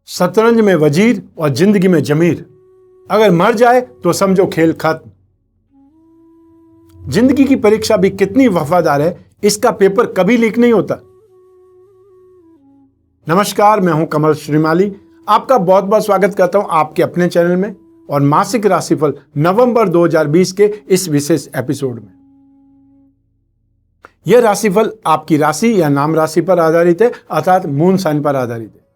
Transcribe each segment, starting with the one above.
शतरंज में वजीर और जिंदगी में जमीर। अगर मर जाए तो समझो खेल खत्म। जिंदगी की परीक्षा भी कितनी वफादार है, इसका पेपर कभी लीक नहीं होता। नमस्कार, मैं हूं कमल श्रीमाली। आपका बहुत बहुत स्वागत करता हूं आपके अपने चैनल में और मासिक राशिफल नवंबर 2020 के इस विशेष एपिसोड में। यह राशिफल आपकी राशि या नाम राशि पर आधारित है, अर्थात मून साइन पर आधारित है।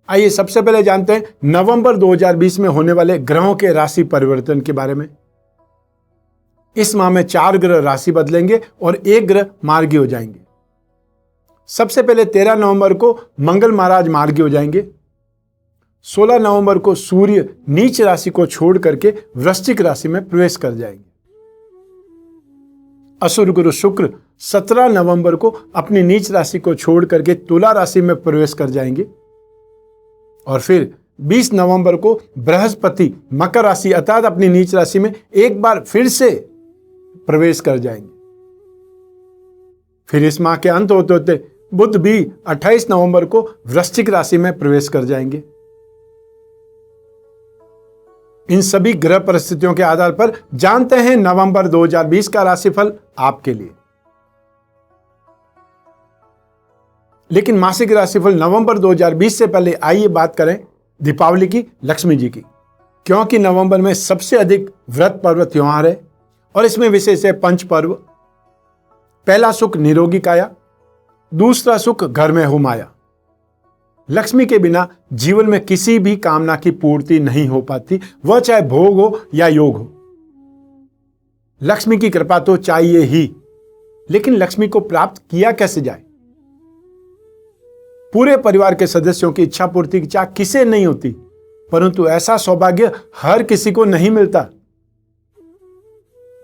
आइए सबसे पहले जानते हैं नवंबर 2020 में होने वाले ग्रहों के राशि परिवर्तन के बारे में। इस माह में 4 ग्रह राशि बदलेंगे और 1 ग्रह मार्गी हो जाएंगे। सबसे पहले 13 नवंबर को मंगल महाराज मार्गी हो जाएंगे। 16 नवंबर को सूर्य नीच राशि को छोड़ करके वृश्चिक राशि में प्रवेश कर जाएंगे। असुर गुरु शुक्र 17 नवंबर को अपनी नीच राशि को छोड़ करके तुला राशि में प्रवेश कर जाएंगे और फिर 20 नवंबर को बृहस्पति मकर राशि अर्थात अपनी नीच राशि में एक बार फिर से प्रवेश कर जाएंगे। फिर इस माह के अंत होते होते बुध भी 28 नवंबर को वृश्चिक राशि में प्रवेश कर जाएंगे। इन सभी ग्रह परिस्थितियों के आधार पर जानते हैं नवंबर 2020 का राशिफल आपके लिए। लेकिन मासिक राशिफल नवंबर 2020 से पहले आइए बात करें दीपावली की, लक्ष्मी जी की, क्योंकि नवंबर में सबसे अधिक व्रत पर्व त्योहार है और इसमें विशेष है पंच पर्व। पहला सुख निरोगी काया, दूसरा सुख घर में हो माया। लक्ष्मी के बिना जीवन में किसी भी कामना की पूर्ति नहीं हो पाती, वह चाहे भोग हो या योग हो। लक्ष्मी की कृपा तो चाहिए ही, लेकिन लक्ष्मी को प्राप्त किया कैसे जाए? पूरे परिवार के सदस्यों की इच्छा पूर्ति की चाह किसे नहीं होती, परंतु ऐसा सौभाग्य हर किसी को नहीं मिलता।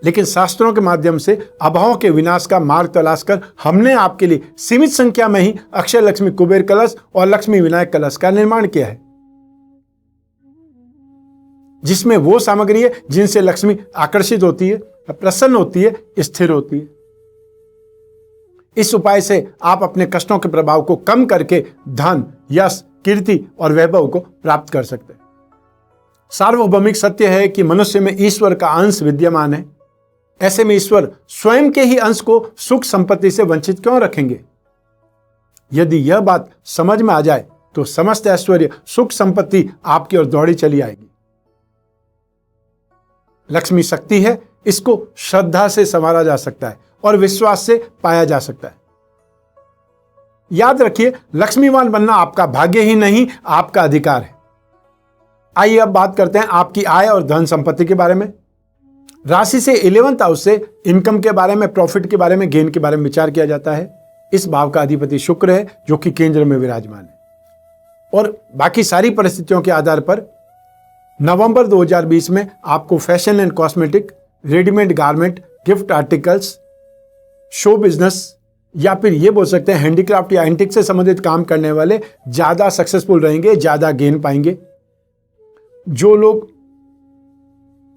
लेकिन शास्त्रों के माध्यम से अभाव के विनाश का मार्ग तलाश कर हमने आपके लिए सीमित संख्या में ही अक्षय लक्ष्मी कुबेर कलश और लक्ष्मी विनायक कलश का निर्माण किया है, जिसमें वो सामग्री है जिनसे लक्ष्मी आकर्षित होती है, प्रसन्न होती है, स्थिर होती है। इस उपाय से आप अपने कष्टों के प्रभाव को कम करके धन, यश, कीर्ति और वैभव को प्राप्त कर सकते हैं। सार्वभौमिक सत्य है कि मनुष्य में ईश्वर का अंश विद्यमान है। ऐसे में ईश्वर स्वयं के ही अंश को सुख संपत्ति से वंचित क्यों रखेंगे? यदि यह बात समझ में आ जाए तो समस्त ऐश्वर्य, सुख संपत्ति आपकी ओर दौड़ी चली आएगी। लक्ष्मी शक्ति है, इसको श्रद्धा से संवारा जा सकता है और विश्वास से पाया जा सकता है। याद रखिए, लक्ष्मीवान बनना आपका भाग्य ही नहीं, आपका अधिकार है। आइए अब बात करते हैं आपकी आय और धन संपत्ति के बारे में। राशि से 11th हाउस से इनकम के बारे में, प्रॉफिट के बारे में, गेन के बारे में विचार किया जाता है। इस भाव का अधिपति शुक्र है जो कि केंद्र में विराजमान है। और बाकी सारी परिस्थितियों के आधार पर नवंबर 2020 में आपको fashion and cosmetic, readymade garment, gift articles, show business या फिर ये बोल सकते हैं हैंडीक्राफ्ट या एंटिक से संबंधित काम करने वाले ज्यादा सक्सेसफुल रहेंगे, ज्यादा गेन पाएंगे। जो लोग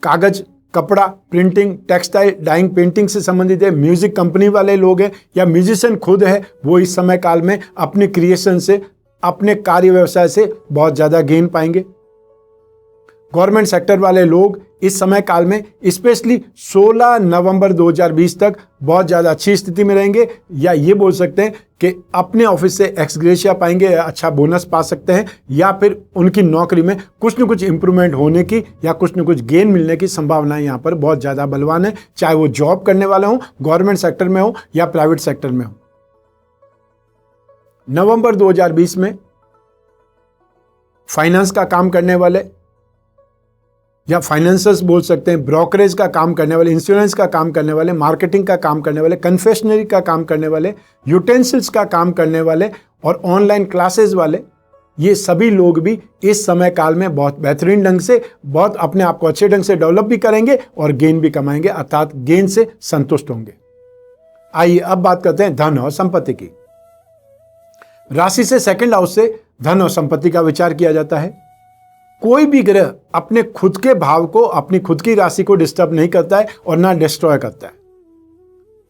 कागज, कपड़ा, प्रिंटिंग, टेक्सटाइल, डाइंग, पेंटिंग से संबंधित है, म्यूजिक कंपनी वाले लोग हैं या म्यूजिशियन खुद है, वो इस समय काल में अपने क्रिएशन से, अपने कार्य व्यवसाय से बहुत ज्यादा गेन पाएंगे। गवर्नमेंट सेक्टर वाले लोग इस समय काल में स्पेशली 16 नवंबर 2020 तक बहुत ज्यादा अच्छी स्थिति में रहेंगे, या ये बोल सकते हैं कि अपने ऑफिस से एक्स ग्रेशिया पाएंगे, अच्छा बोनस पा सकते हैं, या फिर उनकी नौकरी में कुछ न कुछ इंप्रूवमेंट होने की या कुछ न कुछ गेन मिलने की संभावनाएं यहाँ पर बहुत ज्यादा बलवान है, चाहे वो जॉब करने वाले हो, गवर्नमेंट सेक्टर में हो या प्राइवेट सेक्टर में हो। नवंबर 2020 में फाइनेंस का काम करने वाले या फाइनेंसर्स बोल सकते हैं, ब्रोकरेज का काम करने वाले, इंश्योरेंस का काम करने वाले, मार्केटिंग का काम करने वाले, कन्फेक्शनरी का काम करने वाले, यूटेंसिल्स का काम करने वाले और ऑनलाइन क्लासेस वाले, ये सभी लोग भी इस समय काल में बहुत बेहतरीन ढंग से, बहुत अपने आप को अच्छे ढंग से डेवलप भी करेंगे और गेन भी कमाएंगे, अर्थात गेन से संतुष्ट होंगे। आइए अब बात करते हैं धन और संपत्ति की। राशि से 2nd हाउस से धन और संपत्ति का विचार किया जाता है। कोई भी ग्रह अपने खुद के भाव को, अपनी खुद की राशि को डिस्टर्ब नहीं करता है और ना डिस्ट्रॉय करता है।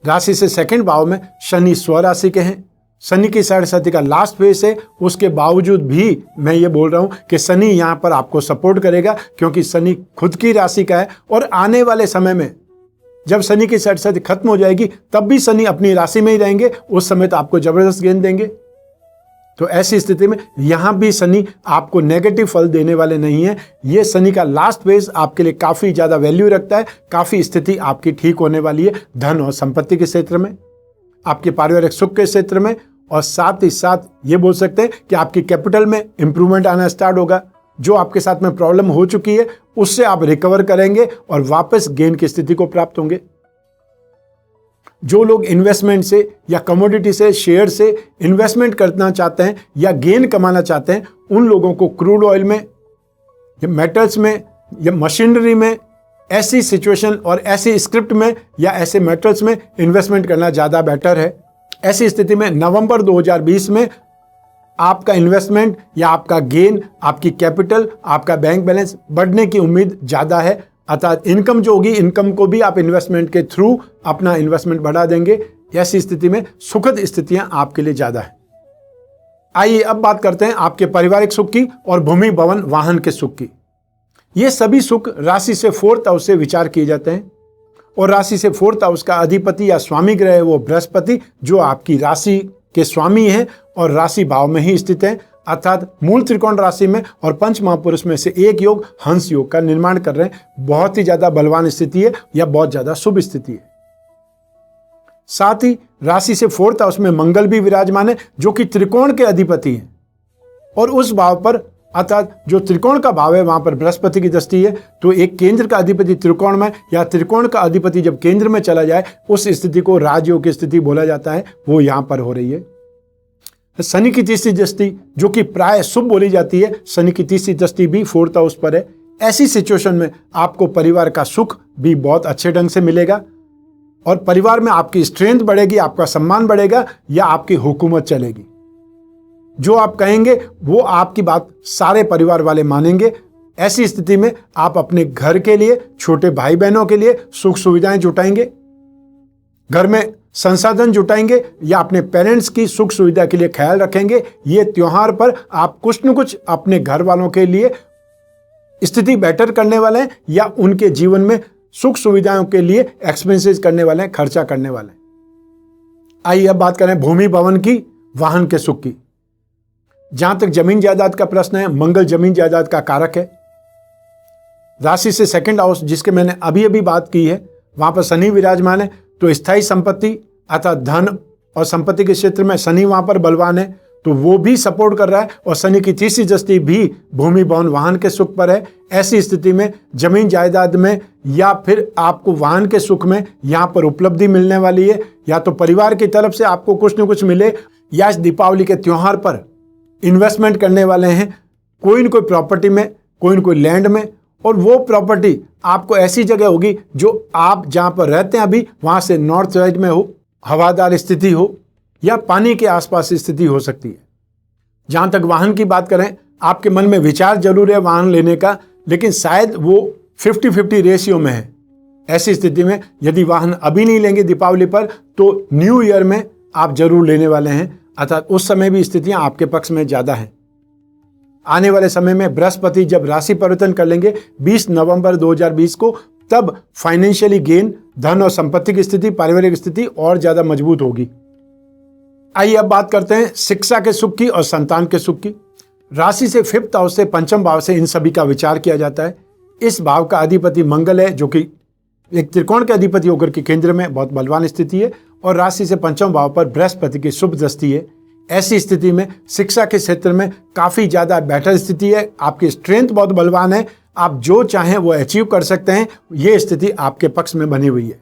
राशि से 2nd भाव में शनि स्वराशि के हैं, शनि की षाढ़साथी का लास्ट फेज है, उसके बावजूद भी मैं ये बोल रहा हूं कि शनि यहां पर आपको सपोर्ट करेगा, क्योंकि शनि खुद की राशि का है। और आने वाले समय में जब शनि की षाढ़साथी खत्म हो जाएगी तब भी शनि अपनी राशि में ही रहेंगे, उस समय तो आपको जबरदस्त गेंद देंगे। तो ऐसी स्थिति में यहां भी शनि आपको नेगेटिव फल देने वाले नहीं है। ये शनि का लास्ट फेज आपके लिए काफी ज्यादा वैल्यू रखता है, काफी स्थिति आपकी ठीक होने वाली है धन और संपत्ति के क्षेत्र में, आपके पारिवारिक सुख के क्षेत्र में, और साथ ही साथ ये बोल सकते हैं कि आपकी कैपिटल में इंप्रूवमेंट आना स्टार्ट होगा। जो आपके साथ में प्रॉब्लम हो चुकी है उससे आप रिकवर करेंगे और वापस गेन की स्थिति को प्राप्त होंगे। जो लोग इन्वेस्टमेंट से या कमोडिटी से, शेयर से इन्वेस्टमेंट करना चाहते हैं या गेन कमाना चाहते हैं, उन लोगों को क्रूड ऑयल में या मेटल्स में या मशीनरी में, ऐसी सिचुएशन और ऐसी स्क्रिप्ट में या ऐसे मेटल्स में इन्वेस्टमेंट करना ज़्यादा बेटर है। ऐसी स्थिति में नवंबर 2020 में आपका इन्वेस्टमेंट या आपका गेन, आपकी कैपिटल, आपका बैंक बैलेंस बढ़ने की उम्मीद ज़्यादा है। अर्थात इनकम जो होगी, इनकम को भी आप इन्वेस्टमेंट के थ्रू अपना इन्वेस्टमेंट बढ़ा देंगे। ऐसी स्थिति में सुखद स्थितियां आपके लिए ज़्यादा है। आइए अब बात करते हैं आपके पारिवारिक सुख की और भूमि, भवन, वाहन के सुख की। ये सभी सुख राशि से 4th हाउस से विचार किए जाते हैं, और राशि से 4th हाउस का अधिपति या स्वामी ग्रह है वो बृहस्पति, जो आपकी राशि के स्वामी है और राशि भाव में ही स्थित है, अर्थात मूल त्रिकोण राशि में और पंच महापुरुष में से एक योग हंस योग का निर्माण कर रहे हैं। बहुत ही ज्यादा बलवान स्थिति है या बहुत ज्यादा शुभ स्थिति है। साथ ही राशि से 4th हाउस में मंगल भी विराजमान है, जो कि त्रिकोण के अधिपति हैं, और उस भाव पर अर्थात जो त्रिकोण का भाव है वहां पर बृहस्पति की दृष्टि है। तो एक केंद्र का अधिपति त्रिकोण में या त्रिकोण का अधिपति जब केंद्र में चला जाए उस स्थिति को राजयोग की स्थिति बोला जाता है, वो यहां पर हो रही है। शनि की तीसरी दृष्टि जो कि प्राय शुभ बोली जाती है, शनि की तीसरी दृष्टि भी 4th हाउस पर है। ऐसी सिचुएशन में आपको परिवार का सुख भी बहुत अच्छे ढंग से मिलेगा और परिवार में आपकी स्ट्रेंथ बढ़ेगी, आपका सम्मान बढ़ेगा या आपकी हुकूमत चलेगी। जो आप कहेंगे वो आपकी बात सारे परिवार वाले मानेंगे। ऐसी स्थिति में आप अपने घर के लिए, छोटे भाई बहनों के लिए सुख सुविधाएं जुटाएंगे, घर में संसाधन जुटाएंगे या अपने पेरेंट्स की सुख सुविधा के लिए ख्याल रखेंगे। ये त्योहार पर आप कुछ न कुछ अपने घर वालों के लिए स्थिति बेटर करने वाले हैं या उनके जीवन में सुख सुविधाओं के लिए एक्सपेंसेस करने वाले हैं, खर्चा करने वाले हैं। आइए अब बात करें भूमि, भवन की, वाहन के सुख की। जहां तक जमीन जायदाद का प्रश्न है, मंगल जमीन जायदाद का कारक है। राशि से 2nd हाउस जिसके मैंने अभी अभी बात की है, वहां पर शनि विराजमान है, तो स्थायी संपत्ति अर्थात धन और संपत्ति के क्षेत्र में शनि वहां पर बलवान है, तो वो भी सपोर्ट कर रहा है। और शनि की तीसरी दृष्टि भी भूमि, भवन, वाहन के सुख पर है। ऐसी स्थिति में जमीन जायदाद में या फिर आपको वाहन के सुख में यहां पर उपलब्धि मिलने वाली है, या तो परिवार की तरफ से आपको कुछ न कुछ मिले, या इस दीपावली के त्योहार पर इन्वेस्टमेंट करने वाले हैं कोई न कोई प्रॉपर्टी में, कोई न कोई लैंड में, और वो प्रॉपर्टी आपको ऐसी जगह होगी जो आप जहां पर रहते हैं अभी वहां से नॉर्थ साइड में हो, हवादार स्थिति हो या पानी के आसपास स्थिति हो सकती है। जहां तक वाहन की बात करें, आपके मन में विचार जरूर है वाहन लेने का, लेकिन शायद वो 50-50 रेशियो में है। ऐसी स्थिति में यदि वाहन अभी नहीं लेंगे दीपावली पर, तो न्यू ईयर में आप जरूर लेने वाले हैं, अर्थात उस समय भी स्थितियां आपके पक्ष में ज्यादा हैं। आने वाले समय में बृहस्पति जब राशि परिवर्तन कर लेंगे 20 नवंबर 2020 को, तब फाइनेंशियली गेन, धन और संपत्ति की स्थिति, पारिवारिक स्थिति और ज्यादा मजबूत होगी। आइए अब बात करते हैं शिक्षा के सुख की और संतान के सुख की। राशि से 5th हाउस से, पंचम भाव से इन सभी का विचार किया जाता है। इस भाव का अधिपति मंगल है, जो कि एक त्रिकोण के अधिपति होकर के केंद्र में बहुत बलवान स्थिति है, और राशि से पंचम भाव पर बृहस्पति की शुभ दृष्टि है। ऐसी स्थिति में शिक्षा के क्षेत्र में काफी ज्यादा बेटर स्थिति है, आपकी स्ट्रेंथ बहुत बलवान है, आप जो चाहें वो अचीव कर सकते हैं। ये स्थिति आपके पक्ष में बनी हुई है।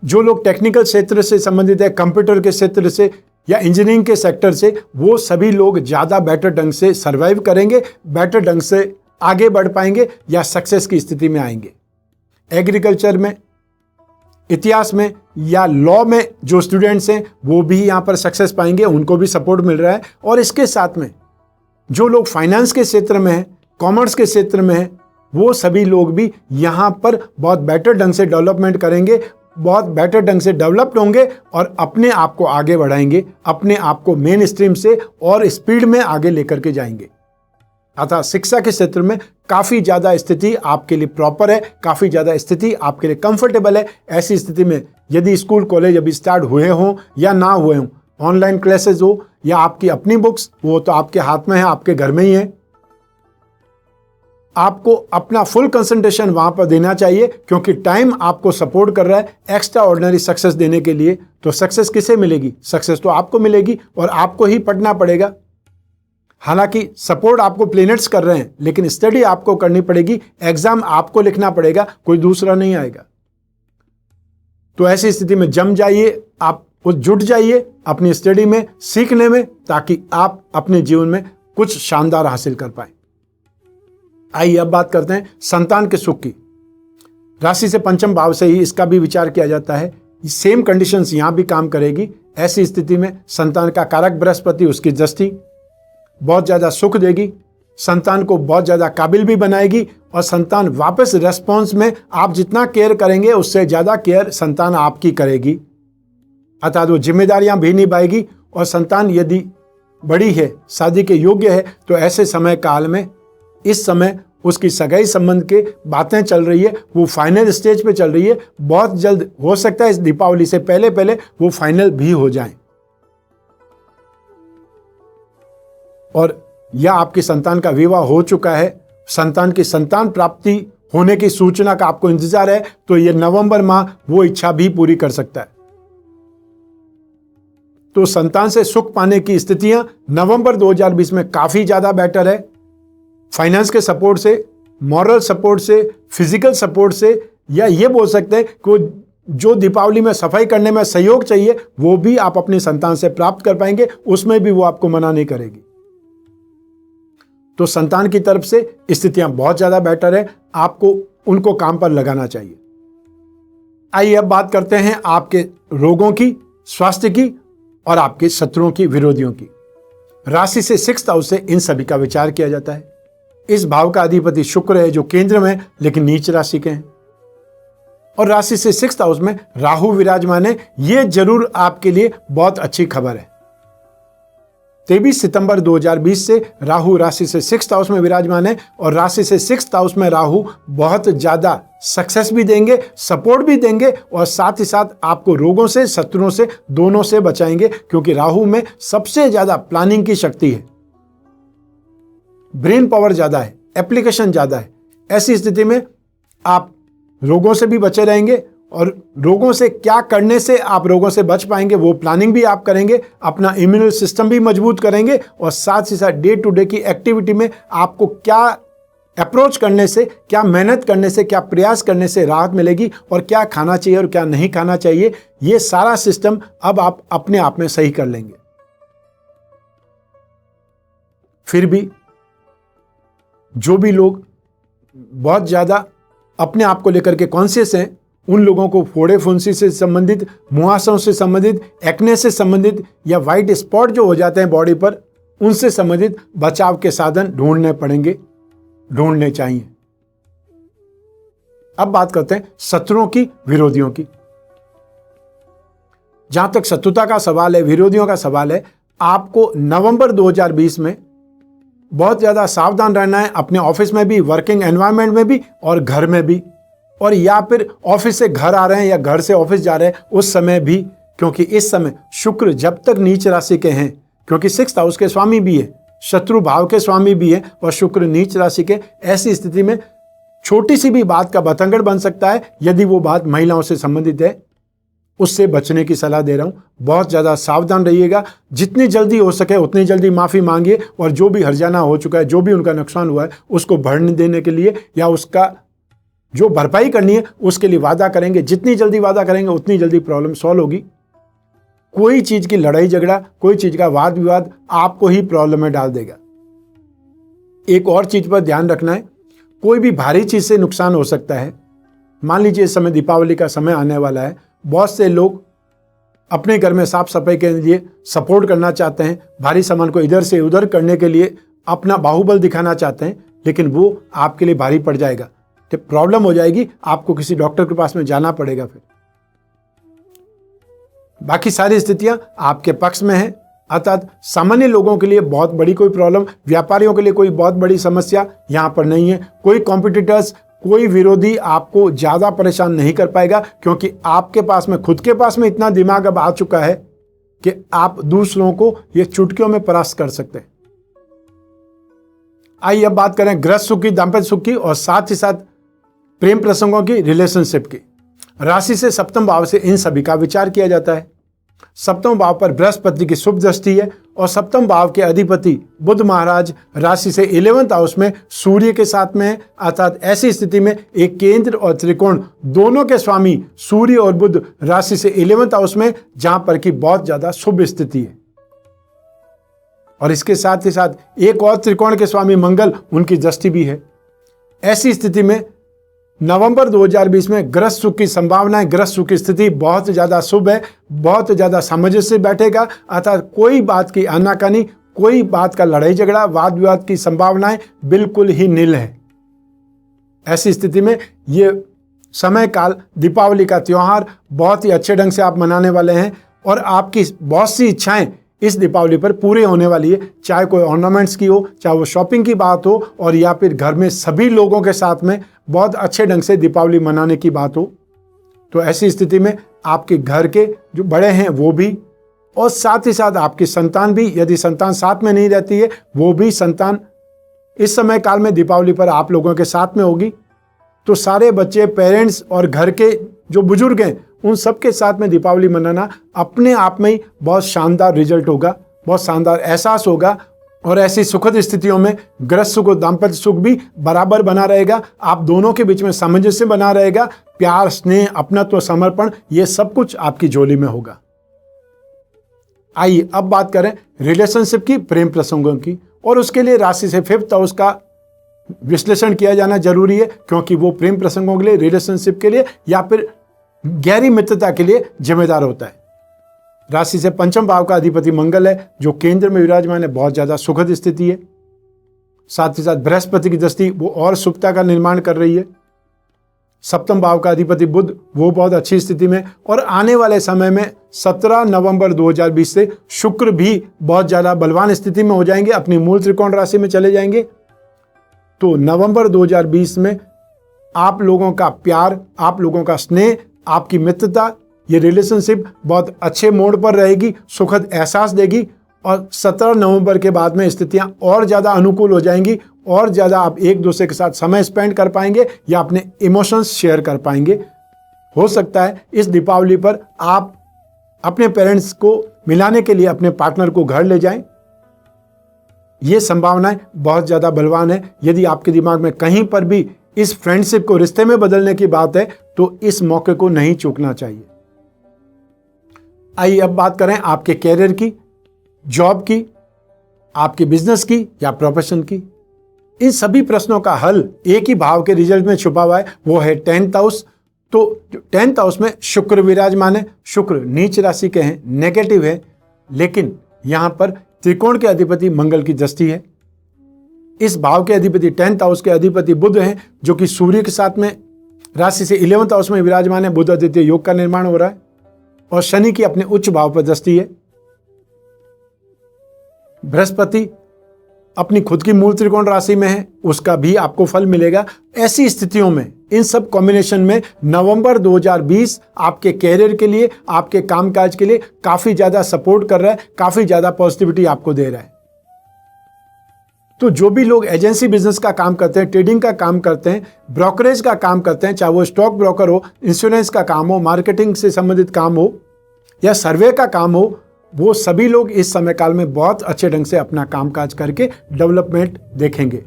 जो लोग टेक्निकल क्षेत्र से संबंधित है, कंप्यूटर के क्षेत्र से या इंजीनियरिंग के सेक्टर से, वो सभी लोग ज्यादा बेटर ढंग से सर्वाइव करेंगे, बेटर ढंग से आगे बढ़ पाएंगे या सक्सेस की स्थिति में आएंगे। एग्रीकल्चर में, इतिहास में या लॉ में जो स्टूडेंट्स हैं वो भी यहाँ पर सक्सेस पाएंगे, उनको भी सपोर्ट मिल रहा है। और इसके साथ में जो लोग फाइनेंस के क्षेत्र में हैं, कॉमर्स के क्षेत्र में हैं, वो सभी लोग भी यहाँ पर बहुत बेटर ढंग से डेवलपमेंट करेंगे। बहुत बेटर ढंग से डेवलप्ड होंगे और अपने आप को आगे बढ़ाएंगे, अपने आप को मेन स्ट्रीम से और स्पीड में आगे लेकर के जाएंगे। अतः शिक्षा के क्षेत्र में काफ़ी ज़्यादा स्थिति आपके लिए प्रॉपर है, काफ़ी ज़्यादा स्थिति आपके लिए कंफर्टेबल है। ऐसी स्थिति में यदि स्कूल कॉलेज अभी स्टार्ट हुए हों या ना हुए हों, ऑनलाइन क्लासेस हो या आपकी अपनी बुक्स, वो तो आपके हाथ में है, आपके घर में ही है। आपको अपना फुल कंसंट्रेशन वहां पर देना चाहिए, क्योंकि टाइम आपको सपोर्ट कर रहा है एक्स्ट्रा ऑर्डिनरी सक्सेस देने के लिए। तो सक्सेस किसे मिलेगी? सक्सेस तो आपको मिलेगी और आपको ही पढ़ना पड़ेगा। हालांकि सपोर्ट आपको प्लेनेट्स कर रहे हैं, लेकिन स्टडी आपको करनी पड़ेगी, एग्जाम आपको लिखना पड़ेगा, कोई दूसरा नहीं आएगा। तो ऐसी स्थिति में जम जाइए, आप जुट जाइए अपनी स्टडी में, सीखने में, ताकि आप अपने जीवन में कुछ शानदार हासिल कर पाए। आइए अब बात करते हैं संतान के सुख की। राशि से पंचम भाव से ही इसका भी विचार किया जाता है। सेम कंडीशंस यहां भी काम करेगी। ऐसी स्थिति में संतान का कारक बृहस्पति, उसकी दृष्टि बहुत ज्यादा सुख देगी, संतान को बहुत ज्यादा काबिल भी बनाएगी और संतान वापस रेस्पॉन्स में आप जितना केयर करेंगे उससे ज्यादा केयर संतान आपकी करेगी। अर्थात वो जिम्मेदारियां भी निभाएगी। और संतान यदि बड़ी है, शादी के योग्य है, तो ऐसे समय काल में इस समय उसकी सगाई संबंध के बातें चल रही है, वो फाइनल स्टेज पे चल रही है। बहुत जल्द हो सकता है इस दीपावली से पहले पहले वो फाइनल भी हो जाए। और या आपकी संतान का विवाह हो चुका है, संतान की संतान प्राप्ति होने की सूचना का आपको इंतजार है, तो ये नवंबर माह वो इच्छा भी पूरी कर सकता है। तो संतान से सुख पाने की स्थितियां नवंबर 2020 में काफी ज्यादा बेटर है। फाइनेंस के सपोर्ट से, मॉरल सपोर्ट से, फिजिकल सपोर्ट से, या ये बोल सकते हैं कि जो दीपावली में सफाई करने में सहयोग चाहिए वो भी आप अपनी संतान से प्राप्त कर पाएंगे, उसमें भी वो आपको मना नहीं करेगी। तो संतान की तरफ से स्थितियां बहुत ज्यादा बेटर है, आपको उनको काम पर लगाना चाहिए। आइए अब बात करते हैं आपके रोगों की, स्वास्थ्य की और आपके शत्रुओं की, विरोधियों की। राशि से 6th हाउस से इन सभी का विचार किया जाता है। इस भाव का अधिपति शुक्र है, जो केंद्र में लेकिन नीच राशि के हैं। और राशि से 6th हाउस में राहु विराजमान है। यह जरूर आपके लिए बहुत अच्छी खबर है। 23 सितंबर 2020 से राहु राशि से 6th हाउस में विराजमान है। और राशि से 6th हाउस में राहु बहुत ज्यादा सक्सेस भी देंगे, सपोर्ट भी देंगे और साथ ही साथ आपको रोगों से, शत्रुओं से, दोनों से बचाएंगे, क्योंकि राहु में सबसे ज्यादा प्लानिंग की शक्ति है, ब्रेन पावर ज्यादा है, एप्लीकेशन ज्यादा है। ऐसी स्थिति में आप रोगों से भी बचे रहेंगे और रोगों से क्या करने से आप रोगों से बच पाएंगे वो प्लानिंग भी आप करेंगे, अपना इम्यून सिस्टम भी मजबूत करेंगे और साथ ही साथ डे टू डे की एक्टिविटी में आपको क्या अप्रोच करने से, क्या मेहनत करने से, क्या प्रयास करने से राहत मिलेगी और क्या खाना चाहिए और क्या नहीं खाना चाहिए, ये सारा सिस्टम अब आप अपने आप में सही कर लेंगे। फिर भी जो भी लोग बहुत ज्यादा अपने आप को लेकर के कॉन्शियस हैं, उन लोगों को फोड़े फुंसी से संबंधित, मुहासों से संबंधित, एक्ने से संबंधित या वाइट स्पॉट जो हो जाते हैं बॉडी पर, उनसे संबंधित बचाव के साधन ढूंढने पड़ेंगे, ढूंढने चाहिए। अब बात करते हैं शत्रुओं की, विरोधियों की। जहां तक शत्रुता का सवाल है, विरोधियों का सवाल है, आपको नवंबर 2020 में बहुत ज्यादा सावधान रहना है, अपने ऑफिस में भी, वर्किंग एनवायरनमेंट में भी और घर में भी। और या फिर ऑफिस से घर आ रहे हैं या घर से ऑफिस जा रहे हैं उस समय भी, क्योंकि इस समय शुक्र जब तक नीच राशि के हैं, क्योंकि 6th हाउस के स्वामी भी है, शत्रु भाव के स्वामी भी है और शुक्र नीच राशि के, ऐसी स्थिति में छोटी सी भी बात का बतंगड़ बन सकता है। यदि वो बात महिलाओं से संबंधित है, उससे बचने की सलाह दे रहा हूं। बहुत ज्यादा सावधान रहिएगा, जितनी जल्दी हो सके उतनी जल्दी माफी मांगिए और जो भी हर्जाना हो चुका है, जो भी उनका नुकसान हुआ है, उसको भरने देने के लिए या उसका जो भरपाई करनी है उसके लिए वादा करेंगे। जितनी जल्दी वादा करेंगे उतनी जल्दी प्रॉब्लम सॉल्व होगी। कोई चीज की लड़ाई झगड़ा, कोई चीज का वाद विवाद आपको ही प्रॉब्लम में डाल देगा। एक और चीज पर ध्यान रखना है, कोई भी भारी चीज से नुकसान हो सकता है। मान लीजिए इस समय दीपावली का समय आने वाला है, बहुत से लोग अपने घर में साफ सफाई के लिए सपोर्ट करना चाहते हैं, भारी सामान को इधर से उधर करने के लिए अपना बाहुबल दिखाना चाहते हैं, लेकिन वो आपके लिए भारी पड़ जाएगा, तो प्रॉब्लम हो जाएगी, आपको किसी डॉक्टर के पास में जाना पड़ेगा। फिर बाकी सारी स्थितियां आपके पक्ष में हैं, अर्थात सामान्य लोगों के लिए बहुत बड़ी कोई प्रॉब्लम, व्यापारियों के लिए कोई बहुत बड़ी समस्या यहां पर नहीं है। कोई कॉम्पिटिटर्स, कोई विरोधी आपको ज्यादा परेशान नहीं कर पाएगा, क्योंकि आपके पास में, खुद के पास में इतना दिमाग अब आ चुका है कि आप दूसरों को ये चुटकियों में परास्त कर सकते हैं। आइए अब बात करें गृहस्थ सुख की, दाम्पत्य सुख की और साथ ही साथ प्रेम प्रसंगों की, रिलेशनशिप की। राशि से सप्तम भाव से इन सभी का विचार किया जाता है। सप्तम भाव पर बृहस्पति की शुभ दृष्टि है और सप्तम भाव के अधिपति बुध महाराज राशि से 11वें हाउस में सूर्य के साथ में है, अर्थात ऐसी स्थिति में एक केंद्र और त्रिकोण दोनों के स्वामी सूर्य और बुध राशि से 11वें हाउस में, जहां पर की बहुत ज्यादा शुभ स्थिति है। और इसके साथ ही साथ एक और त्रिकोण के स्वामी मंगल, उनकी दृष्टि भी है। ऐसी स्थिति में नवंबर 2020 में गृहस्थ सुख की संभावनाएं, गृहस्थ सुख की स्थिति बहुत ज्यादा शुभ है, बहुत ज्यादा सामंजस्य बैठेगा, अर्थात कोई बात की आनाकानी, कोई बात का लड़ाई झगड़ा, वाद विवाद की संभावनाएं बिल्कुल ही नील है। ऐसी स्थिति में ये समय काल, दीपावली का त्योहार बहुत ही अच्छे ढंग से आप मनाने वाले हैं और आपकी बहुत सी इच्छाएं इस दीपावली पर पूरे होने वाली है, चाहे कोई ऑर्नामेंट्स की हो, चाहे वो शॉपिंग की बात हो, और या फिर घर में सभी लोगों के साथ में बहुत अच्छे ढंग से दीपावली मनाने की बात हो। तो ऐसी स्थिति में आपके घर के जो बड़े हैं वो भी, और साथ ही साथ आपकी संतान भी, यदि संतान साथ में नहीं रहती है वो भी संतान इस समय काल में दीपावली पर आप लोगों के साथ में होगी। तो सारे बच्चे, पेरेंट्स और घर के जो बुजुर्ग हैं उन सबके साथ में दीपावली मनाना अपने आप में ही बहुत शानदार रिजल्ट होगा, बहुत शानदार एहसास होगा। और ऐसी सुखद स्थितियों में गृहस्थ सुख और दाम्पत्य सुख भी बराबर बना रहेगा, आप दोनों के बीच में सामंजस्य बना रहेगा, प्यार, स्नेह, अपनत्व, समर्पण, ये सब कुछ आपकी झोली में होगा। आइए अब बात करें रिलेशनशिप की, प्रेम प्रसंगों की, और उसके लिए राशि से 5th हाउस का विश्लेषण किया जाना जरूरी है, क्योंकि वो प्रेम प्रसंगों के लिए, रिलेशनशिप के लिए या फिर गहरी मित्रता के लिए जिम्मेदार होता है। राशि से 5वें भाव का अधिपति मंगल है, जो केंद्र में विराजमान है, बहुत ज्यादा सुखद स्थिति है। साथ ही साथ बृहस्पति की दृष्टि वो और शुभता का निर्माण कर रही है। 7वें भाव का अधिपति बुध, वो बहुत अच्छी स्थिति में, और आने वाले समय में 17 नवंबर 2020 से शुक्र भी बहुत ज्यादा बलवान स्थिति में हो जाएंगे, अपनी मूल त्रिकोण राशि में चले जाएंगे। तो नवंबर 2020 में आप लोगों का प्यार, आप लोगों का स्नेह, आपकी मित्रता, ये रिलेशनशिप बहुत अच्छे मोड़ पर रहेगी, सुखद एहसास देगी। और 17 नवंबर के बाद में स्थितियां और ज़्यादा अनुकूल हो जाएंगी, और ज़्यादा आप एक दूसरे के साथ समय स्पेंड कर पाएंगे या अपने इमोशंस शेयर कर पाएंगे। हो सकता है इस दीपावली पर आप अपने पेरेंट्स को मिलाने के लिए अपने पार्टनर को घर ले जाएं। ये संभावनाएं बहुत ज़्यादा बलवान है। यदि आपके दिमाग में कहीं पर भी इस फ्रेंडशिप को रिश्ते में बदलने की बात है तो इस मौके को नहीं चूकना चाहिए। आइए अब बात करें आपके कैरियर की, जॉब की, आपके बिजनेस की या प्रोफेशन की। इन सभी प्रश्नों का हल एक ही भाव के रिजल्ट में छुपा हुआ है, वो है 10th हाउस। तो 10th हाउस में शुक्र विराजमान है। शुक्र नीच राशि के हैं, नेगेटिव है, लेकिन यहां पर त्रिकोण के अधिपति मंगल की दृष्टि है। इस भाव के अधिपति 10th हाउस के अधिपति बुध हैं, जो कि सूर्य के साथ में राशि से 11th हाउस में विराजमान है। बुध आदित्य योग का निर्माण हो रहा है और शनि की अपने उच्च भाव पर दृष्टि है। बृहस्पति अपनी खुद की मूल त्रिकोण राशि में है, उसका भी आपको फल मिलेगा। ऐसी स्थितियों में इन सब कॉम्बिनेशन में नवंबर 2020 आपके कैरियर के लिए, आपके कामकाज के लिए काफी ज्यादा सपोर्ट कर रहा है, काफी ज्यादा पॉजिटिविटी आपको दे रहा है। तो जो भी लोग एजेंसी बिजनेस का काम करते हैं, ट्रेडिंग का काम करते हैं, ब्रोकरेज का काम करते हैं, चाहे वो स्टॉक ब्रोकर हो, इंश्योरेंस का काम हो, मार्केटिंग से संबंधित काम हो या सर्वे का काम हो, वो सभी लोग इस समय काल में बहुत अच्छे ढंग से अपना कामकाज करके डेवलपमेंट देखेंगे।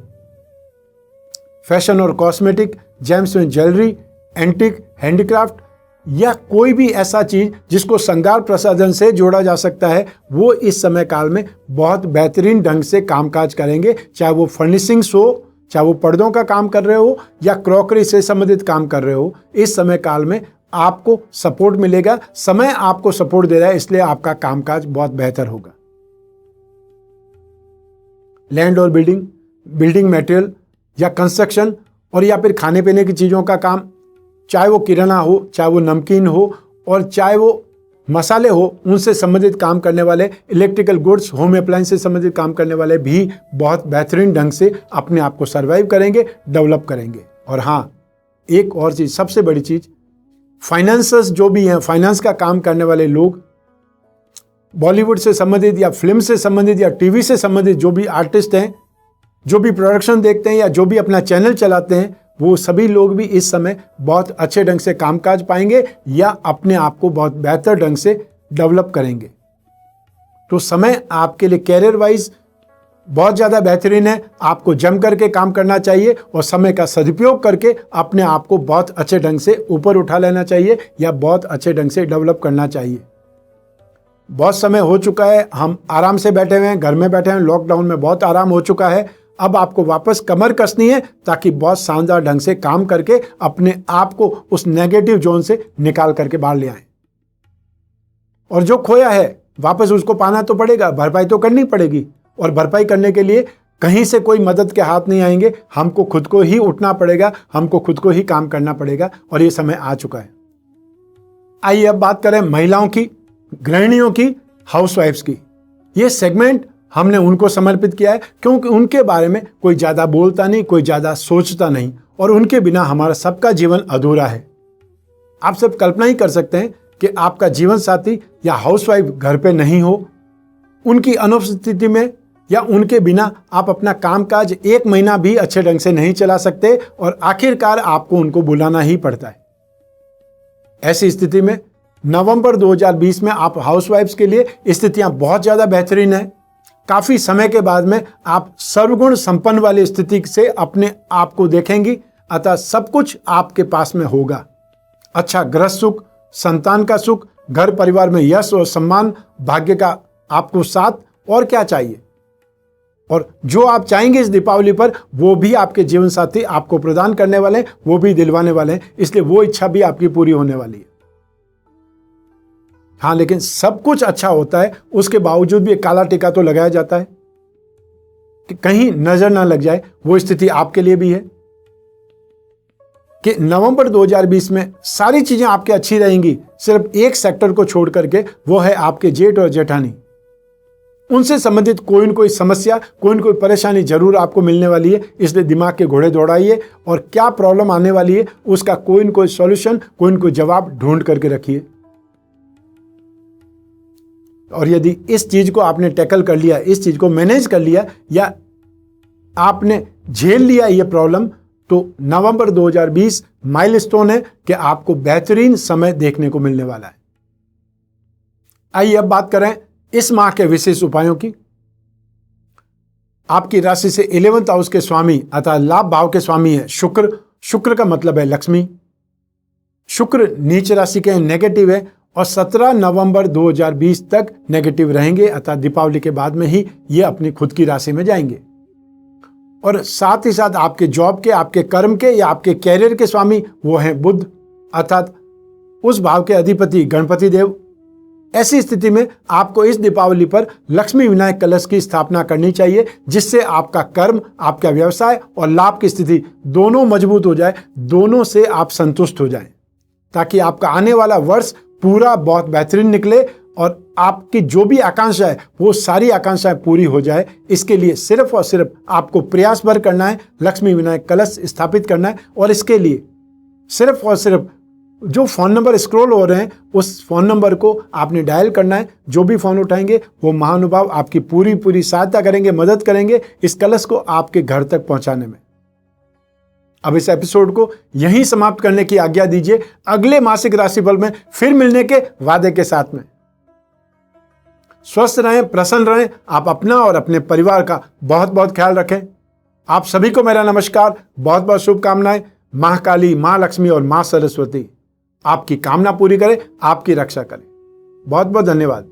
फैशन और cosmetic, James and jewellery, antique, handicraft या कोई भी ऐसा चीज जिसको श्रृंगार प्रसाधन से जोड़ा जा सकता है, वो इस समय काल में बहुत बेहतरीन ढंग से कामकाज करेंगे। चाहे वो फर्निशिंग्स हो, चाहे वो पर्दों का काम कर रहे हो या क्रॉकरी से संबंधित काम कर रहे हो, इस समय काल में आपको सपोर्ट मिलेगा। समय आपको सपोर्ट दे रहा है, इसलिए आपका कामकाज बहुत बेहतर होगा। लैंड और बिल्डिंग, बिल्डिंग मटेरियल या कंस्ट्रक्शन और या फिर खाने पीने की चीज़ों का काम, चाहे वो किराना हो, चाहे वो नमकीन हो और चाहे वो मसाले हो उनसे संबंधित काम करने वाले, इलेक्ट्रिकल गुड्स, होम अप्लायंस से संबंधित काम करने वाले भी बहुत बेहतरीन ढंग से अपने आप को सर्वाइव करेंगे, डेवलप करेंगे। और हाँ, एक और चीज़, सबसे बड़ी चीज़, फाइनेंसर्स जो भी हैं, फाइनेंस का काम करने वाले लोग, बॉलीवुड से संबंधित या फिल्म से संबंधित या टीवी से संबंधित जो भी आर्टिस्ट हैं, जो भी प्रोडक्शन देखते हैं या जो भी अपना चैनल चलाते हैं, वो सभी लोग भी इस समय बहुत अच्छे ढंग से कामकाज पाएंगे या अपने आप को बहुत बेहतर ढंग से डेवलप करेंगे। तो समय आपके लिए कैरियर वाइज बहुत ज़्यादा बेहतरीन है। आपको जम करके काम करना चाहिए और समय का सदुपयोग करके अपने आप को बहुत अच्छे ढंग से ऊपर उठा लेना चाहिए या बहुत अच्छे ढंग से डेवलप करना चाहिए। बहुत समय हो चुका है, हम आराम से बैठे हुए हैं, घर में बैठे हैं, लॉकडाउन में बहुत आराम हो चुका है। अब आपको वापस कमर कसनी है ताकि बहुत शानदार ढंग से काम करके अपने आप को उस नेगेटिव जोन से निकाल करके बाहर ले आए। और जो खोया है वापस उसको पाना तो पड़ेगा, भरपाई तो करनी पड़ेगी। और भरपाई करने के लिए कहीं से कोई मदद के हाथ नहीं आएंगे, हमको खुद को ही उठना पड़ेगा, हमको खुद को ही काम करना पड़ेगा। और ये समय आ चुका है। आइए अब बात करें महिलाओं की, गृहिणियों की, हाउसवाइफ्स की। ये सेगमेंट हमने उनको समर्पित किया है क्योंकि उनके बारे में कोई ज़्यादा बोलता नहीं, कोई ज़्यादा सोचता नहीं, और उनके बिना हमारा सबका जीवन अधूरा है। आप सब कल्पना ही कर सकते हैं कि आपका जीवन साथी या हाउसवाइफ घर पे नहीं हो, उनकी अनुपस्थिति में या उनके बिना आप अपना कामकाज 1 महीना भी अच्छे ढंग से नहीं चला सकते और आखिरकार आपको उनको बुलाना ही पड़ता है। ऐसी स्थिति में नवंबर 2020 में आप हाउसवाइफ्स के लिए स्थितियां बहुत ज़्यादा बेहतरीन है। काफ़ी समय के बाद में आप सर्वगुण संपन्न वाली स्थिति से अपने आप को देखेंगी, अतः सब कुछ आपके पास में होगा। अच्छा गृहस्थ सुख, संतान का सुख, घर परिवार में यश और सम्मान, भाग्य का आपको साथ, और क्या चाहिए। और जो आप चाहेंगे इस दीपावली पर वो भी आपके जीवन साथी आपको प्रदान करने वाले हैं, वो भी दिलवाने वाले हैं, इसलिए वो इच्छा भी आपकी पूरी होने वाली है। हाँ, लेकिन सब कुछ अच्छा होता है उसके बावजूद भी एक काला टीका तो लगाया जाता है कि कहीं नजर ना लग जाए। वो स्थिति आपके लिए भी है कि नवंबर 2020 में सारी चीजें आपके अच्छी रहेंगी, सिर्फ एक सेक्टर को छोड़ करके, वो है आपके जेठ और जेठानी। उनसे संबंधित कोई न कोई समस्या, कोई न कोई परेशानी जरूर आपको मिलने वाली है, इसलिए दिमाग के घोड़े दौड़ाइए और क्या प्रॉब्लम आने वाली है उसका कोई न कोई सॉल्यूशन, कोई न कोई जवाब ढूंढ करके रखिए। और यदि इस चीज को आपने टैकल कर लिया, इस चीज को मैनेज कर लिया या आपने झेल लिया ये प्रॉब्लम, तो नवंबर 2020 माइलस्टोन है कि आपको बेहतरीन समय देखने को मिलने वाला है। आइए अब बात करें इस माह के विशेष उपायों की। आपकी राशि से 11th हाउस के स्वामी अर्थात लाभ भाव के स्वामी है शुक्र। शुक्र का मतलब है लक्ष्मी। शुक्र नीच राशि के नेगेटिव है और 17 नवंबर 2020 तक नेगेटिव रहेंगे, अर्थात दीपावली के बाद में ही ये अपनी खुद की राशि में जाएंगे। और साथ ही साथ आपके जॉब के, आपके कर्म के या आपके कैरियर के स्वामी वो हैं बुध, अर्थात उस भाव के अधिपति गणपति देव। ऐसी स्थिति में आपको इस दीपावली पर लक्ष्मी विनायक कलश की स्थापना करनी चाहिए, जिससे आपका कर्म, आपका व्यवसाय और लाभ की स्थिति दोनों मजबूत हो जाए, दोनों से आप संतुष्ट हो जाएं, ताकि आपका आने वाला वर्ष पूरा बहुत बेहतरीन निकले और आपकी जो भी आकांक्षा है वो सारी आकांक्षाएं पूरी हो जाए। इसके लिए सिर्फ और सिर्फ आपको प्रयास भर करना है, लक्ष्मी विनायक कलश स्थापित करना है। और इसके लिए सिर्फ और सिर्फ जो फ़ोन नंबर स्क्रॉल हो रहे हैं उस फ़ोन नंबर को आपने डायल करना है। जो भी फ़ोन उठाएंगे वो महानुभाव आपकी पूरी सहायता करेंगे, मदद करेंगे इस कलश को आपके घर तक पहुंचाने में। अब इस एपिसोड को यहीं समाप्त करने की आज्ञा दीजिए। अगले मासिक राशिफल में फिर मिलने के वादे के साथ में। स्वस्थ रहें, प्रसन्न रहें। आप अपना और अपने परिवार का बहुत बहुत ख्याल रखें। आप सभी को मेरा नमस्कार, बहुत बहुत शुभकामनाएं। माँ काली, माँ लक्ष्मी और माँ सरस्वती आपकी कामना पूरी करे, आपकी रक्षा करे। बहुत बहुत धन्यवाद।